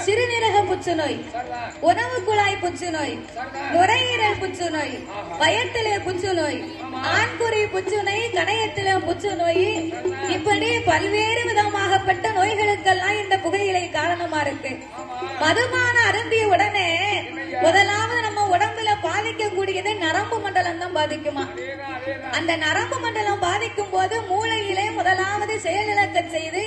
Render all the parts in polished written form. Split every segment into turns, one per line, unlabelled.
சிறுநீரக புற்றுநோய், உணவு குழாய் புற்றுநோய், நுரையீரல் புற்றுநோய், வயத்திலே புற்றுநோய், ஆண்குறி புற்றுநோய், கணையத்திலே புற்றுநோய், இப்படி பல்வேறு விதமாகப்பட்ட நோய்களுக்கெல்லாம் இந்த புகையிலை காரணமா இருக்கு. மதுபான அருந்திய உடனே முதலாவது நம்ம உடம்புல பாதிக்கக்கூடியது நரம்பு மண்டலம் தான் பாதிக்குமா. அந்த நரம்பு மண்டலம் பாதிக்கும் போது மூளையிலே முதலாவது செயலிழக்க செய்து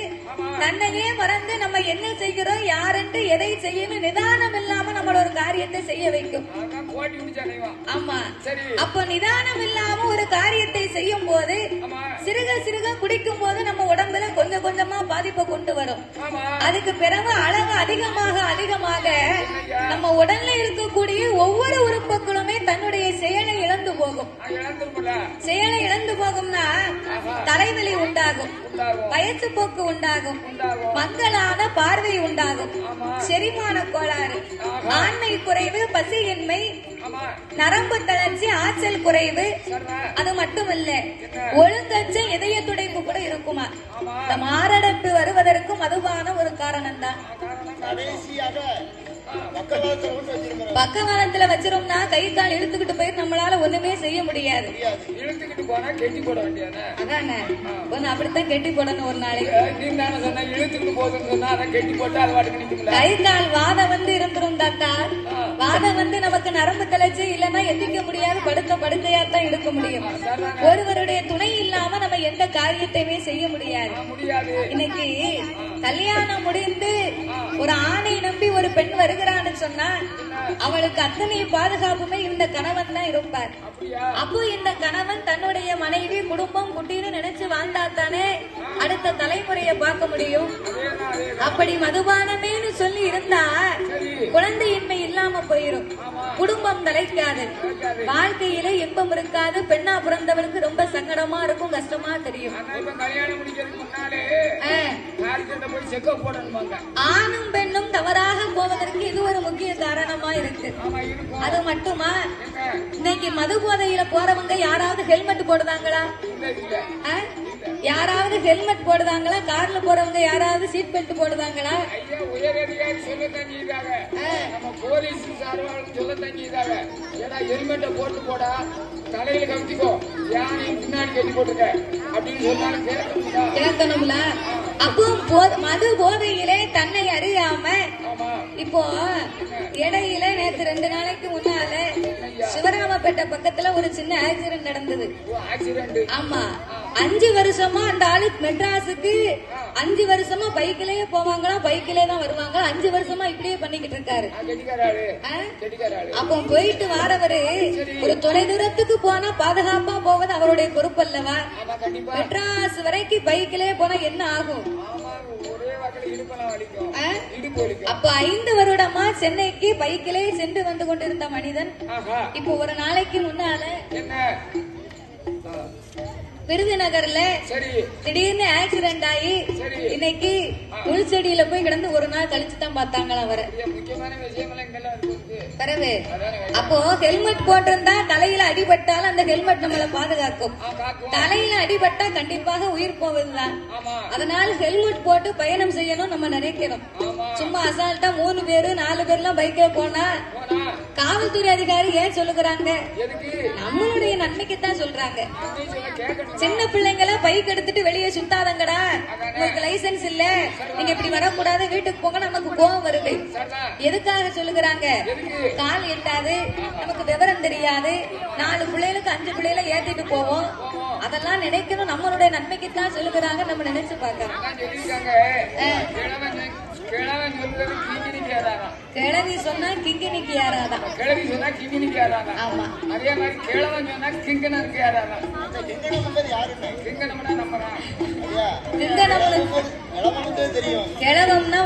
தன்னையே மறந்து நம்ம என்ன செய்கிறோம், யாரென்று எதை செய்யணும் நிதானம் இல்லாம நம்மள ஒரு காரியத்தை செய்ய வைக்கும். ஆமா, அப்ப நிதானம் இல்லாம ஒரு காரியத்தை செய்யும் போது சிறுக சிறுக குடிக்கும் போது நம்ம உடம்புல கொஞ்சம் கொஞ்சமா பாதிப்பை கொண்டு வரும். அதுக்கு பிறகு அளவு அதிகமாக அதிகமாக நம்ம உடல்ல இருக்கக்கூடிய ஒவ்வொரு உறுப்புகளுமே தன்னுடைய செயலை இழந்து போகும். செயலை இழந்து போகும்னா தலைவலி உண்டாகும், வயசு போக்கு உண்டாகும், மங்கலான பார்வை உண்டாகும், செரிமான கோளாறு, ஆண்மை குறைவு, பசியின்மை, நரம்பு தளர்ச்சி, ஆற்றல் குறைவு. அது மட்டுமல்ல, ஒழுங்கற்ற இதய துடைப்பு கூட இருக்குமா. இந்த மாரடைப்பு வருவதற்கு மதுபான ஒரு காரணம் தான். பக்கவாதத்துல வச்சிருந்தா கை கால் இழுத்துக்கிட்டு போய் நம்மளால ஒண்ணுமே செய்ய முடியாது.
இழுத்துக்கிட்டு போனா கெட்டி போட வேண்டியது.
அதானே, ஒன்னு அப்படித்தான் கெட்டி போடணும் ஒரு நாளைக்கு.
இழுத்துக்கிட்டு போகுதுன்னு சொன்னா அதை கெட்டி போட்டு அது வாட்டுக்கு நிக்கும்ல.
கை கால் வாதம் வந்து இருந்துரும் தாத்தா. வாதம் வந்து நமக்கு நரம்பு தளர்ச்சி இல்லைன்னா எந்திக்க முடியாது, படுக்கையா தான் இருக்க முடியும். ஒருவருடைய துணை இல்லாம நம்ம எந்த காரியத்தையுமே செய்ய முடியாது. இன்னைக்கு கல்யாணம் முடிந்து ஒரு ஆணை நம்பி ஒரு பெண் வருகிறான்னு சொன்னா அவளுக்கு அத்தனை பாதுகாப்புமே இந்த கணவன் தான் இருப்பார். அப்போ இந்த கணவன் தன்னுடைய மனைவி, குடும்பம், குட்டின்னு நினைச்சு வாழ்ந்தாத்தானே அடுத்த தலைமுறையை பார்க்க முடியும். அப்படி மதுபானமேன்னு சொல்லி இருந்தா குழந்தையின்மை இல்லாம போயிரும், குடும்பம் தலைக்காது, வாழ்க்கையில இன்பம் இருக்காது. பெண்ணா பிறந்தவளுக்கு ரொம்ப சங்கடமா இருக்கும், கஷ்டமா தெரியும். ஆணும் பெண்ணும் தவறாக போவதற்கு இது ஒரு முக்கிய காரணமா இருக்கு. அது மட்டுமா, இன்னைக்கு மது போதையில போறவங்க யாராவது ஹெல்மெட் போடுதாங்களா? யாராவது ஹெல்மெட் போடுதாங்களா? கார்ல போறவங்க யாராவது சீட் பெல்ட் போடுதாங்களா?
ஹெல்மெட்டை போட்டு போடா, தலையில கவிச்சிக்கோ, யானையும் பின்னாடி கட்டி போட்டுக்க அப்படின்னு சொன்னாலும்
கேட்கணும்ல. அப்போ மது போதையிலே தன்னை அறியாம இப்போ இடையில நேற்று 2 நாளைக்கு முன்னால சிவராமப்பேட்டை பக்கத்துல ஒரு சின்ன ஆக்சிடென்ட் நடந்தது. ஆமா, 5 வருஷமா அந்த ஆளு மெட்ராஸுக்கு 5 வருஷமா பைக்கிலேயே போவாங்களாம், பைக்கிலே தான் வருவாங்க. 5 வருஷமா இப்படியே பண்ணிக்கிட்டு இருக்காரு. அப்போ போயிட்டு வாரவரு ஒரு தொலை தூரத்துக்கு போனா பாதுகாப்பா போவது அவருடைய பொறுப்பு அல்லவா? மெட்ராஸ் வரைக்கும் பைக்கிலே போனா என்ன ஆகும்? அப்ப 5 வருடமா சென்னைக்கு பைக்கிலே சென்று வந்து கொண்டிருந்த மனிதன் இப்போ ஒரு நாளைக்கு முன்னால விருதுநகர்ல திடீர்னு ஆக்சிடென்ட் ஆகி இன்னைக்கு உள்செடியில போய் கிடந்து ஒரு நாள் கழிச்சு தான் பார்த்தாங்களா அவரை. பிறகு அப்போ ஹெல்மெட் போட்டிருந்தா தலையில அடிபட்டாலும் அந்த ஹெல்மெட் நம்மளை பாதுகாக்கும். தலையில அடிபட்டா கண்டிப்பாக உயிர் போவதுதான். அதனால ஹெல்மெட் போட்டு பயணம் செய்யணும் நம்ம நினைக்கணும். சும்மா அசால்ட்டா 3 பேரு 4 பேர்லாம் பைக்ல போனா காவல்துறை அதிகாரி ஏன் சொல்லுகிறாங்க? நம்மளுடைய நன்மைக்குத்தான் சொல்றாங்க. சின்ன பிள்ளைங்கள பைக் எடுத்துட்டு வெளியே சுத்தாதங்கடா, உங்களுக்கு லைசன்ஸ் இல்ல, நீங்க இப்படி வரக்கூடாது, வீட்டுக்கு போங்க, நமக்கு கோவம் வருது. எதுக்காக சொல்லுகிறாங்க? கால் எட்டாது, நமக்கு விவரம் தெரியாது, 4 பிள்ளைகளுக்கு 5 பிள்ளைகளை ஏத்திட்டு போவோம். அதெல்லாம் நினைக்கணும், நம்மளுடைய நன்மைக்குத்தான் சொல்லுகிறாங்க. நம்ம நினைச்சு பார்க்கணும். கிழவி சொன்னா கிங்கினிக்கு யாராதான்,
கிழவி சொன்னா கிங்கினிக்கு யாராதான்.
ஆமா,
அதே மாதிரி கிழவன் சொன்னா கிங்கனருக்கு யாராதான். கிங்கனம்னா நம்புறான்.
கிழவம்னா